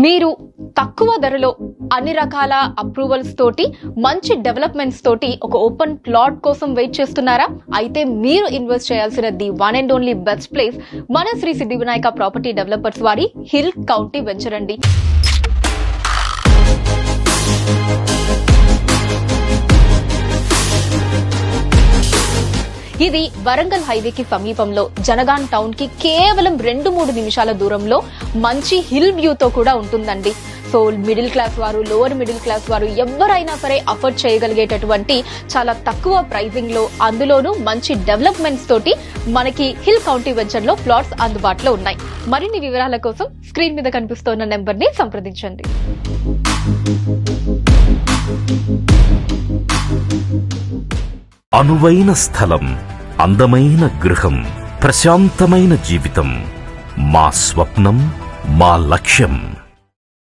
మీరు తక్కువ ధరలో అన్ని రకాల అప్రూవల్స్ తోటి మంచి డెవలప్మెంట్స్ తోటి ఒక ఓపెన్ ప్లాట్ కోసం వెయిట్ చేస్తున్నారా? అయితే మీరు ఇన్వెస్ట్ చేయాల్సిన the one and only best place మన శ్రీ సిద్ధి వినాయక ప్రాపర్టీ డెవలపర్స్ వారి హిల్ కౌంటీ వెంచర్ అండి. ఇది వరంగల్ హైవేకి సమీపంలో జనగాన్ టౌన్ కి కేవలం 2-3 నిమిషాల దూరంలో మంచి హిల్ వ్యూతో కూడా ఉంటుందండి. సో మిడిల్ క్లాస్ వారు, లోవర్ మిడిల్ క్లాస్ వారు ఎవరైనా సరే అఫోర్డ్ చేయగలిగేటటువంటి చాలా తక్కువ ప్రైజింగ్ లో, అందులోనూ మంచి డెవలప్మెంట్స్ తోటి మనకి హిల్ కౌంటీ వెంచర్ లో ప్లాట్స్ అందుబాటులో ఉన్నాయి. మరిన్ని వివరాల కోసం స్క్రీన్ మీద కనిపిస్తున్న నెంబర్ ని సంప్రదించండి. అనువైన స్థలం, అందమైన గృహం, ప్రశాంతమైన జీవితం మా స్వప్నం, మా లక్ష్యం.